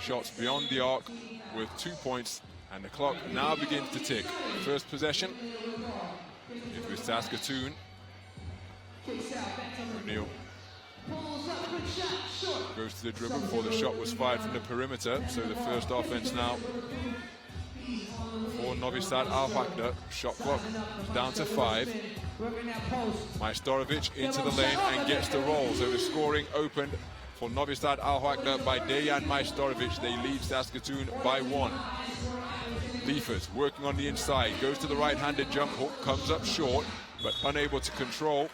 Shots beyond the arc with 2 points, and the clock now begins to tick. First possession is with Saskatoon. O'Neal goes to the dribble before the shot was fired from the perimeter. So the first offense now for Novisad AlWahda. Shot clock is down to 5. Majstorovic into the lane and gets the roll. So the scoring opened for Novisad AlWahda by Dejan Majstorovic. They lead Saskatoon by 1. Liefers working on the inside, goes to the right-handed jump hook, comes up short, but unable to control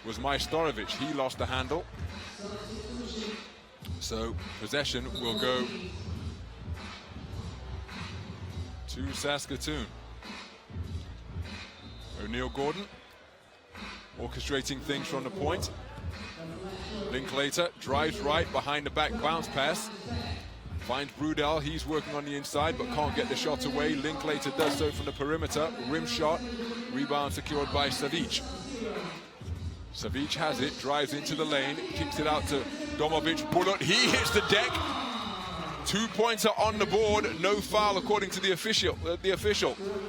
was Majstorovic. He lost the handle. So possession will go to Saskatoon. O'Neal Gordon orchestrating things from the point. Linklater drives right behind the back bounce pass. Finds Brudel, he's working on the inside but can't get the shot away. Linklater does so from the perimeter. Rim shot, rebound secured by Savic. Savic has it, drives into the lane, kicks it out to Domovic. Bullet, he hits the deck. 2-pointer on the board, no foul according to the official.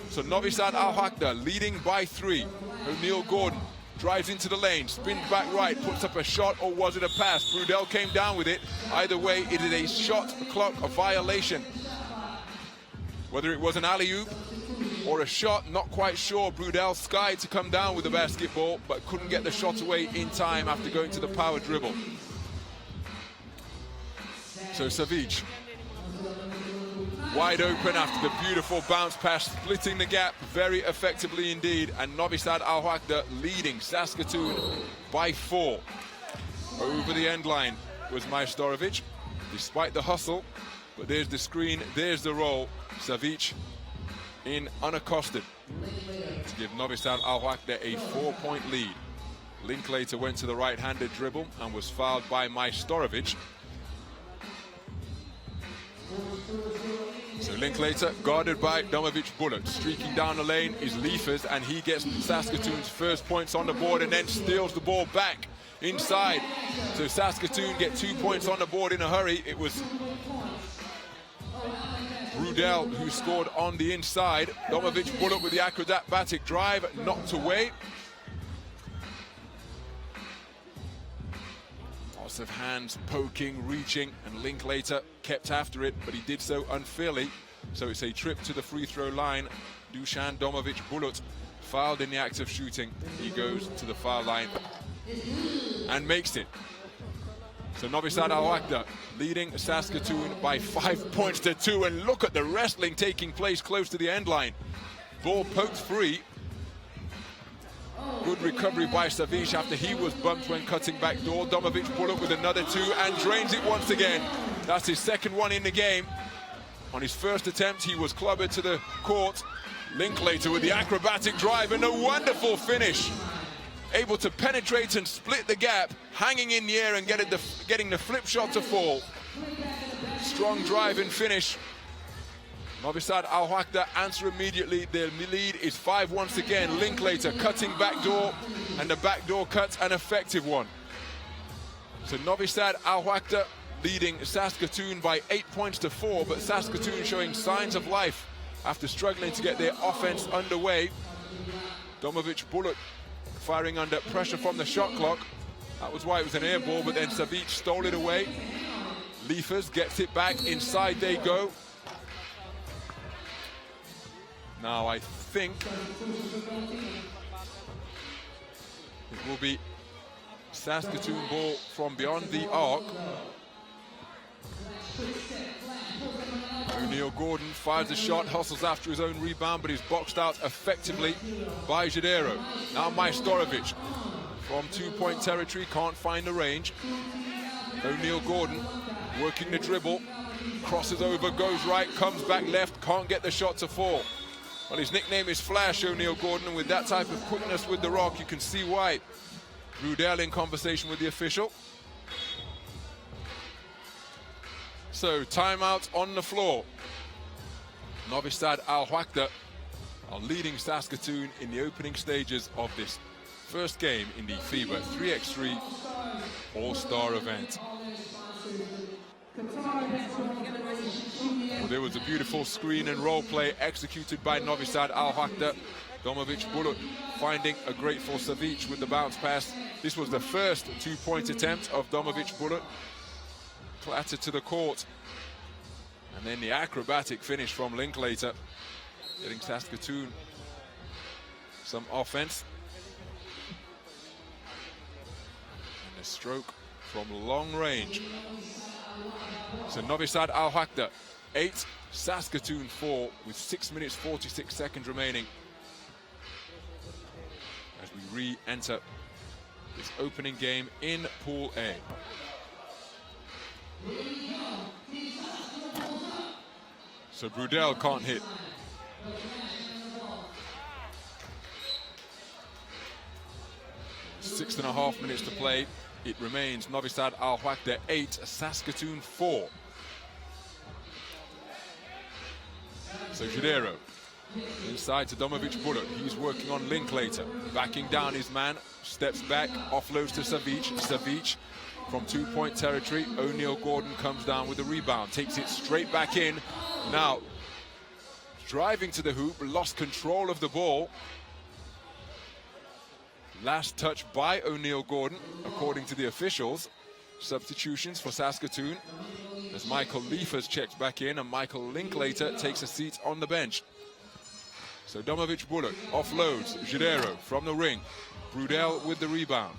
So Novisad AlWahda leading by 3. O'Neal Gordon drives into the lane, spins back right, puts up a shot, or was it a pass? Brudel came down with it. Either way, it is a shot clock, a violation. Whether it was an alley-oop or a shot, not quite sure. Brudel skied to come down with the basketball, but couldn't get the shot away in time after going to the power dribble. So Savic, wide open after the beautiful bounce pass, splitting the gap very effectively indeed. And Novisad AlWahda leading Saskatoon by 4. Over the end line was Majstorovic, despite the hustle. But there's the screen, there's the roll. Savic in unaccosted to give Novisad AlWahda a 4-point lead. Linklater went to the right-handed dribble and was fouled by Majstorovic. So Linklater guarded by Domovic. Bullet streaking down the lane is Liefers, and he gets Saskatoon's first points on the board and then steals the ball back inside. So Saskatoon get 2 points on the board in a hurry. It was Brudel who scored on the inside. Domovic Bullet with the acrobatic drive, knocked away. Lots of hands poking, reaching, and Linklater kept after it, but he did so unfairly. So it's a trip to the free throw line. Dusan Domovic Bullet fouled in the act of shooting. He goes to the foul line and makes it. So Novisad AlWahda leading Saskatoon by 5 points to 2. And look at the wrestling taking place close to the end line. Ball poked free. Good recovery by Savic after he was bumped when cutting back door. Domovic Bullet with another 2 and drains it once again. That's his second one in the game. On his first attempt, he was clobbered to the court. Linklater with the acrobatic drive and a wonderful finish. Able to penetrate and split the gap, hanging in the air and getting the flip shot to fall. Strong drive and finish. Novisad AlWahda answer immediately. Their lead is 5 once again. Linklater cutting back door, and the back door cuts an effective one. So Novisad AlWahda leading Saskatoon by 8 points to 4, but Saskatoon showing signs of life after struggling to get their offense underway. Domovic Bullet firing under pressure from the shot clock. That was why it was an air ball, but then Savic stole it away. Liefers gets it back, inside they go. Now I think it will be Saskatoon ball from beyond the arc. O'Neal Gordon fires a shot, hustles after his own rebound, but is boxed out effectively by Jadero. Now Majstorovic from 2-point territory, can't find the range. O'Neal Gordon working the dribble, crosses over, goes right, comes back left, can't get the shot to fall. Well, his nickname is Flash, O'Neal Gordon, and with that type of quickness with the rock, you can see why. Brudel in conversation with the official. So, timeout on the floor. Novisad AlWahda are leading Saskatoon in the opening stages of this first game in the FIBA 3x3 All-Star event. Well, there was a beautiful screen and role play executed by Novisad AlWahda. Domovic Bulut finding a grateful Savic with the bounce pass. This was the first two-point attempt of Domovic Bulut. Clattered to the court. And then the acrobatic finish from Linklater, getting Saskatoon some offense. And a stroke from long range. So Novisad AlWahda 8, Saskatoon 4, with 6 minutes 46 seconds remaining as we re-enter this opening game in Pool A. So Brudel can't hit. Six and a half minutes to play. It remains Novisad AlWahda 8, Saskatoon 4. So Jadero inside to Domovic Bulut. He's working on Linklater. Backing down his man, steps back, offloads to Savic. Savic from two-point territory. O'Neal Gordon comes down with the rebound, takes it straight back in. Now, driving to the hoop, lost control of the ball. Last touch by O'Neal Gordon, according to the officials. Substitutions for Saskatoon as Michael Liefers checks back in and Michael Linklater takes a seat on the bench. So Domovic Bulut offloads Jadero from the ring. Brudel with the rebound.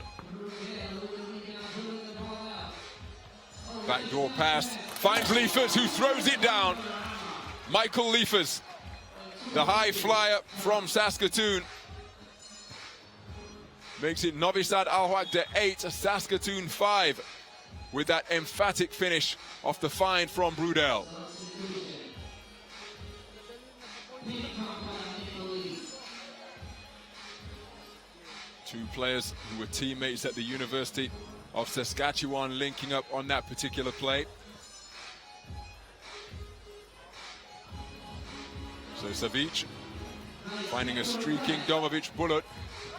Backdoor pass, finds Liefers, who throws it down. Michael Liefers, the high flyer from Saskatoon, makes it Novisad AlWahda 8, Saskatoon 5, with that emphatic finish off the find from Brudel. Two players who were teammates at the University of Saskatchewan linking up on that particular play. So Savic finding a streaking Domovic Bulut.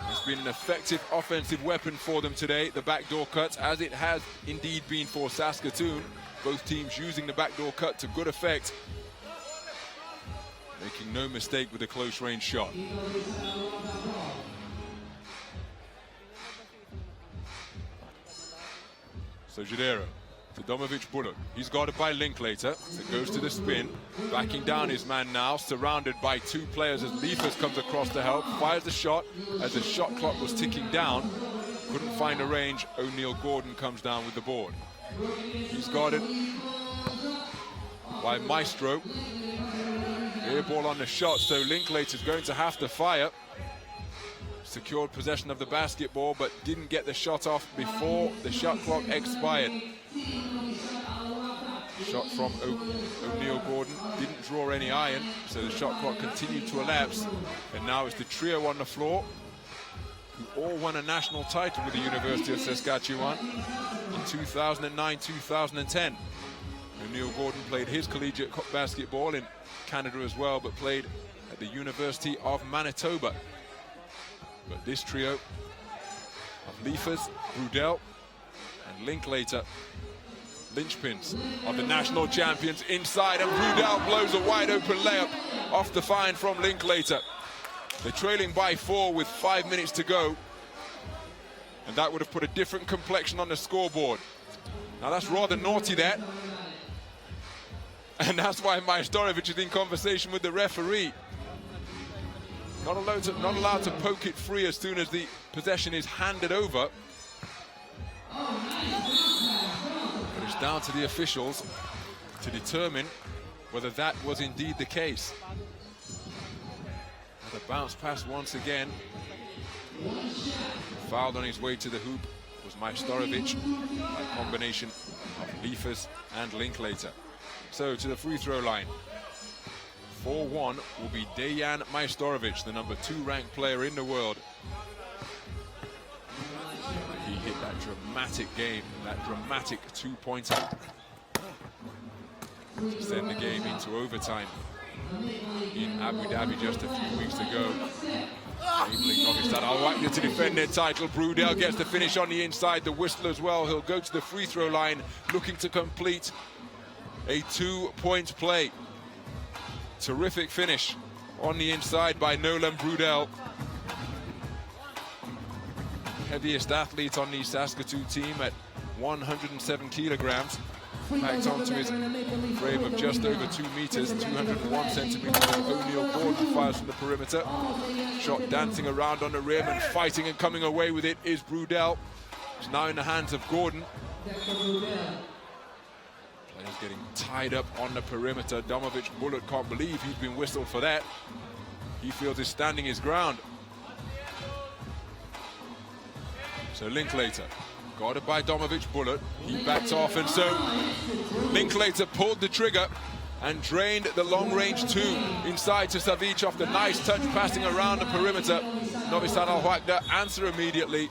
It's been an effective offensive weapon for them today, the backdoor cut, as it has indeed been for Saskatoon. Both teams using the backdoor cut to good effect, making no mistake with a close range shot. So Jadero to Domovic Bulut. He's guarded by Linklater, so goes to the spin. Backing down his man now, surrounded by two players as Liefers comes across to help. Fires the shot as the shot clock was ticking down. Couldn't find a range. O'Neal Gordon comes down with the board. He's guarded by Maestro. Air ball on the shot, so Linklater's going to have to fire. Secured possession of the basketball, but didn't get the shot off before the shot clock expired. Shot from O'Neal Gordon didn't draw any iron, so the shot clock continued to elapse. And now it's the trio on the floor, who all won a national title with the University of Saskatchewan in 2009-2010. O'Neal Gordon played his collegiate basketball in Canada as well, but played at the University of Manitoba. But this trio of Liefers, Brudel, and Linklater, linchpins of the national champions inside, and Brudel blows a wide open layup off the find from Linklater. They're trailing by 4 with 5 minutes to go, and that would have put a different complexion on the scoreboard. Now that's rather naughty, that, and that's why Majstorovic is in conversation with the referee. Not allowed to poke it free as soon as the possession is handed over. But it's down to the officials to determine whether that was indeed the case. And the bounce pass once again. Fouled on his way to the hoop was Majstorovic, a combination of Liefers and Linklater. So to the free throw line. 4-1 will be Dejan Majstorovic, the number 2 ranked player in the world. He hit that dramatic game, that dramatic two-pointer to send the game into overtime in Abu Dhabi just a few weeks ago. Enabling Novisad AlWahda to defend their title. Brudel gets the finish on the inside, the whistle as well. He'll go to the free throw line, looking to complete A 2-point play. Terrific finish on the inside by Nolan Brudel. Heaviest athlete on the Saskatoon team at 107 kilograms. Packed onto his frame of just over 2 meters, 201 centimeters. O'Neal Gordon fires from the perimeter. Shot dancing around on the rim and fighting and coming away with it is Brudel. It's now in the hands of Gordon. Players getting tied up on the perimeter. Domovic Bullet can't believe he's been whistled for that. He feels he's standing his ground. So Linklater, guarded by Domovic Bullet. He backed off, and so Linklater pulled the trigger and drained the long-range 2 inside to Savic off the nice touch passing around the perimeter. Novisad AlWahda answer immediately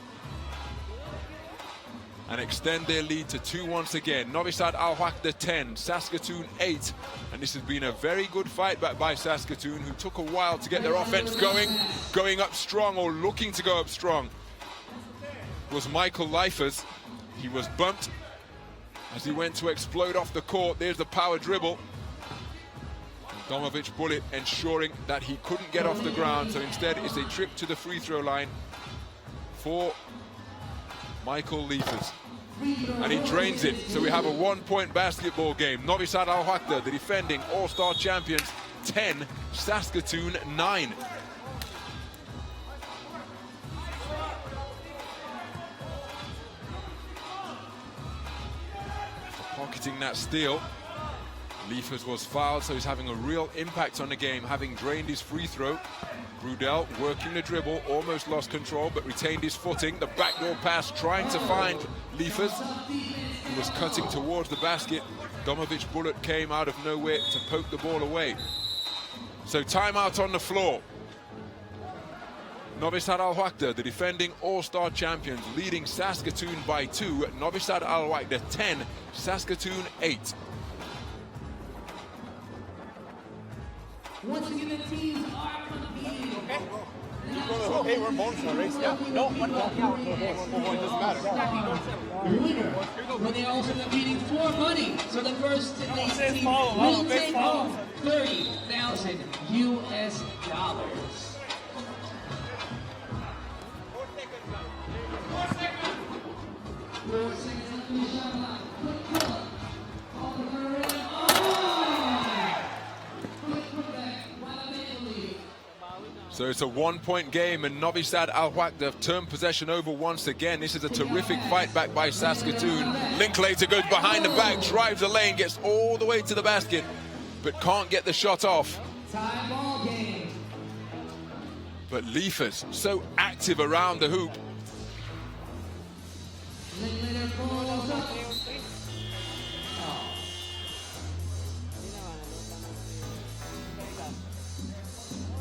and extend their lead to 2 once again. Novisad AlWahda 10, Saskatoon 8. And this has been a very good fight back by Saskatoon, who took a while to get their offense going up strong, or looking to go up strong. Was Michael Leifers. He was bumped as he went to explode off the court. There's the power dribble. Domovic Bullet ensuring that he couldn't get off the ground, so instead it's a trip to the free throw line for Michael Leifers. And he drains it, so we have a 1-point basketball game. Novisad AlWahda, the defending All-Star champions, 10, Saskatoon 9. Pocketing that steal, Leifers was fouled, so he's having a real impact on the game, having drained his free throw. Brudel working the dribble, almost lost control, but retained his footing. The backdoor pass, trying to find Leifers, who was cutting towards the basket. Domovic Bullet came out of nowhere to poke the ball away. So timeout on the floor. Novisad AlWahda, the defending All-Star champions, leading Saskatoon by 2. Novisad AlWahda 10, Saskatoon 8. Once again, the teams are competing. Hey, we're bonus on race. Yeah. No, one more. It doesn't matter. When they also competing for money. So the first team will take home $30,000 US. 4 seconds. So it's a 1-point game, and Novisad AlWahda have turned possession over once again. This is a terrific fight back by Saskatoon. Linklater goes behind the back, drives the lane, gets all the way to the basket, but can't get the shot off. Time ball game. But Leifers, so active around the hoop. Linklater pulls up.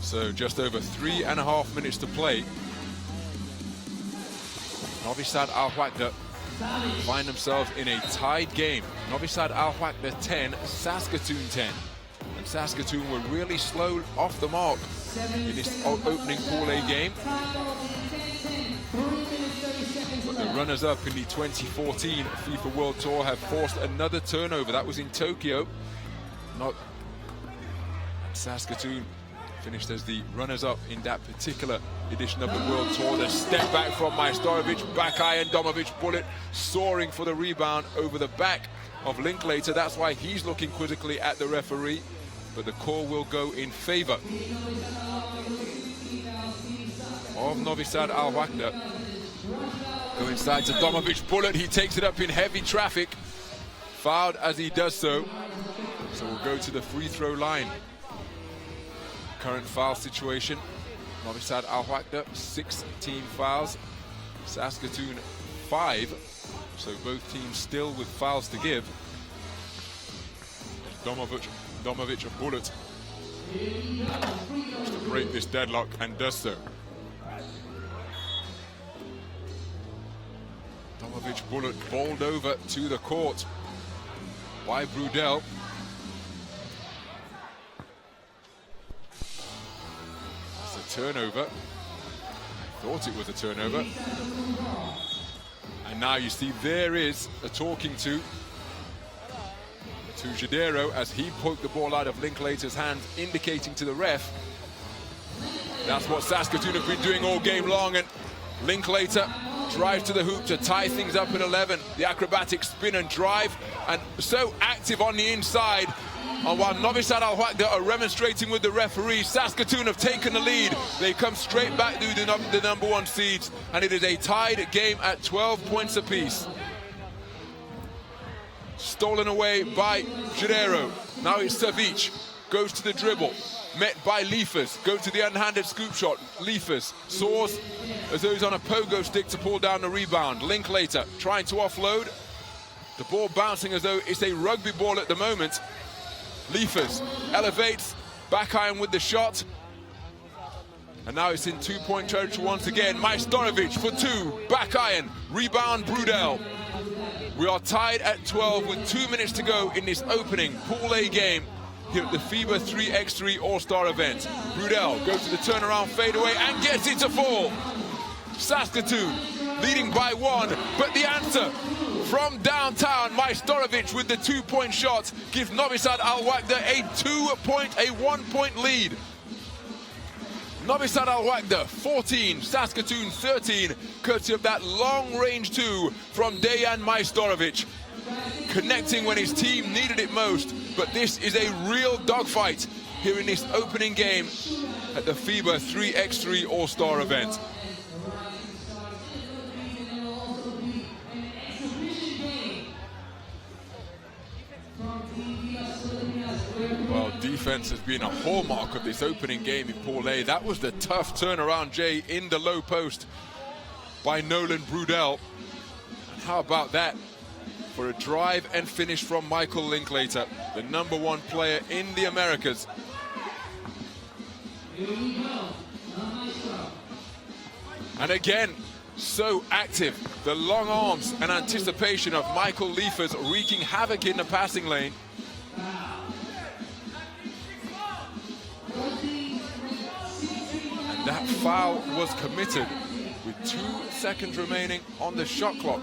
So just over 3.5 minutes to play. Novisad AlWahda find themselves in a tied game. Novisad AlWahda 10, Saskatoon 10. And Saskatoon were really slow off the mark in this opening Pool A game. But the runners-up in the 2014 FIFA World Tour have forced another turnover. That was in Tokyo. Saskatoon finished as the runners-up in that particular edition of the World Tour. The step back from Majstorovic, back iron, Domovic Bullet soaring for the rebound over the back of Linklater. That's why he's looking quizzically at the referee, but the call will go in favor of Novisad AlWahda. Go inside to Domovic Bullet. He takes it up in heavy traffic, fouled as he does so. So we'll go to the free throw line. Current foul situation, Novisad AlWahda 6 team fouls, Saskatoon 5, so both teams still with fouls to give. Domovic a bullet to break this deadlock, and does so. Domovic Bullet bowled over to the court by Brudel. Turnover. I thought it was a turnover. And now you see there is a talking to to Jadero as he poked the ball out of Linklater's hand, indicating to the ref. That's what Saskatoon have been doing all game long, and Linklater drives to the hoop to tie things up at 11. The acrobatic spin and drive, and so active on the inside. And while Novisad Alwaka are remonstrating with the referee, Saskatoon have taken the lead. They come straight back to the #1 seeds, and it is a tied game at 12 points apiece. Stolen away by Jadero. Now it's Savic, goes to the dribble. Met by Leifers, goes to the unhanded scoop shot. Leifers soars as though he's on a pogo stick to pull down the rebound. Linklater trying to offload. The ball bouncing as though it's a rugby ball at the moment. Leifers elevates, back iron with the shot. And now it's in two-point territory once again. Majstorovic for two, back iron, rebound Brudel. We are tied at 12 with 2 minutes to go in this opening Pool A game here at the FIBA 3x3 All-Star event. Brudel goes to the turnaround fadeaway and gets it to fall. Saskatoon leading by 1, but the answer from downtown, Majstorovic with the 2-point shot gives Novisad Alwaka a 1-point lead. Novisad Alwaka 14, Saskatoon 13, courtesy of that long-range 2 from Dejan Majstorovic. Connecting when his team needed it most, but this is a real dogfight here in this opening game at the FIBA 3x3 All-Star event. Well, defense has been a hallmark of this opening game in Pool A. That was the tough turnaround, Jay, in the low post by Nolan Brudel. And how about that for a drive and finish from Michael Linklater, the #1 player in the Americas. And again, so active. The long arms and anticipation of Michael Leifers wreaking havoc in the passing lane. And that foul was committed with 2 seconds remaining on the shot clock.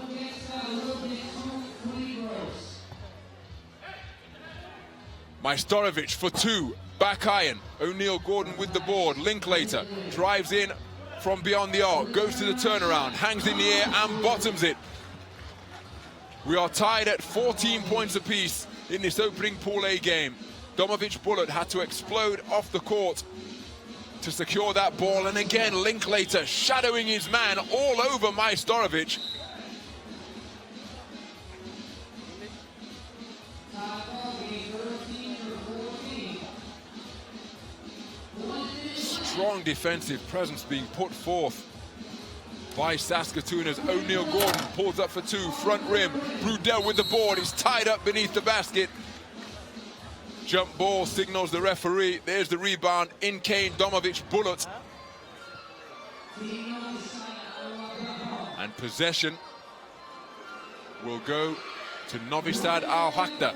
Majstorovic for 2, back iron. O'Neal Gordon with the board. Linklater drives in from beyond the arc, goes to the turnaround, hangs in the air and bottoms it. We are tied at 14 points apiece in this opening Pool A game. Domovic Bullet had to explode off the court to secure that ball, and again Linklater shadowing his man all over Majstorovic. Strong defensive presence being put forth by Saskatoon as O'Neal Gordon pulls up for 2, front rim. Brudel with the board, he's tied up beneath the basket. Jump ball signals the referee. There's the rebound. In came Domovic Bullet. And possession will go to Novisad Alwaka.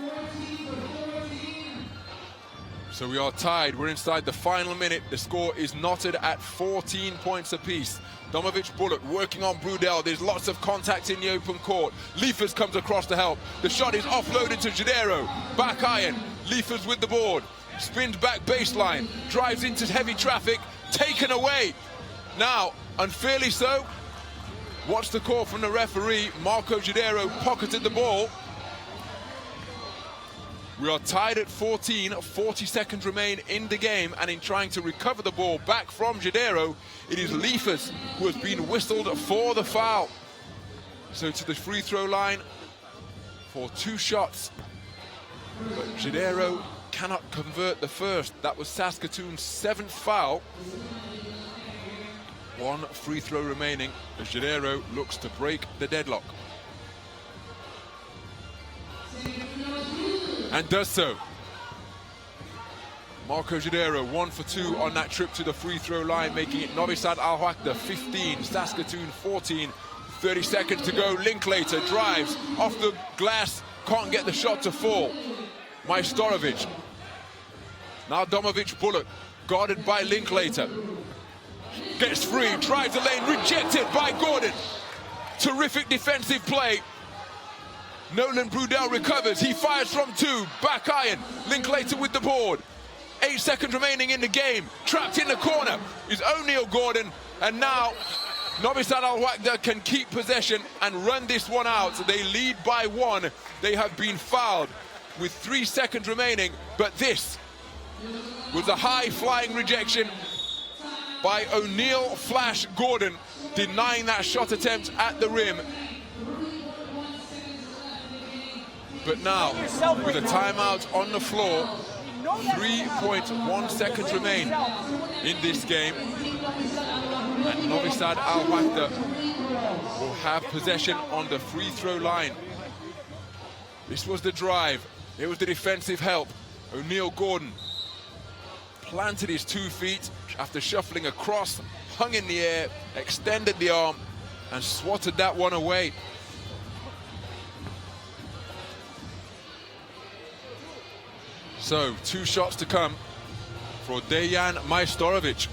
So we are tied. We're inside the final minute. The score is knotted at 14 points apiece. Domovic Bullet working on Brudel. There's lots of contact in the open court. Leifers comes across to help. The shot is offloaded to Jadero. Back iron. Leifers with the board. Spins back baseline. Drives into heavy traffic. Taken away. Now, unfairly so. Watch the call from the referee. Marco Jadero pocketed the ball. We are tied at 14, 40 seconds remain in the game, and in trying to recover the ball back from Jadero, it is Leifers who has been whistled for the foul. So to the free throw line for 2 shots, but Jadero cannot convert the first. That was Saskatoon's 7th foul. 1 free throw remaining as Jadero looks to break the deadlock. And does so. Marco Jadero 1 for 2 on that trip to the free throw line, making it Novisad Alwaka 15, Saskatoon 14. 30 seconds to go. Linklater drives off the glass, can't get the shot to fall. Majstorovic. Now Domovic Bullet, guarded by Linklater. Gets free, drives the lane, rejected by Gordon. Terrific defensive play. Nolan Brudel recovers, he fires from 2, back iron, Linklater with the board. 8 seconds remaining in the game, trapped in the corner is O'Neal Gordon, and now Novisad AlWahda can keep possession and run this one out. They lead by 1, they have been fouled with 3 seconds remaining, but this was a high-flying rejection by O'Neal Flash Gordon, denying that shot attempt at the rim. But now, with a timeout on the floor, 3.1 seconds remain in this game, and Novisad AlWahda will have possession on the free throw line. This was the drive, it was the defensive help. O'Neal Gordon planted his 2 feet after shuffling across, hung in the air, extended the arm, and swatted that one away. So, 2 shots to come for Dejan Majstorovic.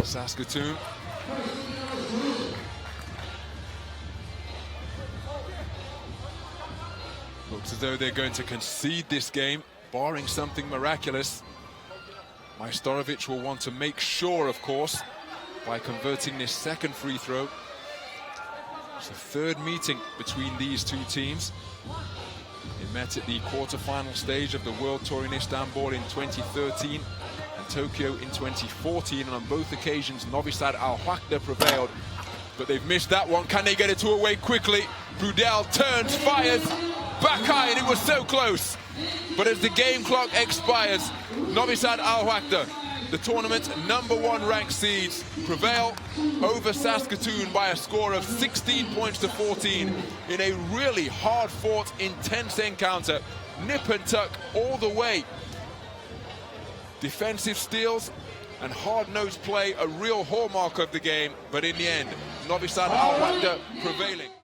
Saskatoon. Looks as though they're going to concede this game, barring something miraculous. Majstorovic will want to make sure, of course, by converting this second free throw. It's the 3rd meeting between these 2 teams. They met at the quarter-final stage of the World Tour in Istanbul in 2013 and Tokyo in 2014, and on both occasions Novisad AlWahda prevailed, but they've missed that one. Can they get it to away quickly? Brudel turns, fires, back iron, it was so close. But as the game clock expires, Novisad AlWahda, the tournament's #1 ranked seeds, prevail over Saskatoon by a score of 16 points to 14 in a really hard-fought, intense encounter. Nip and tuck all the way. Defensive steals and hard-nosed play, a real hallmark of the game, but in the end, Novisad AlWahda prevailing.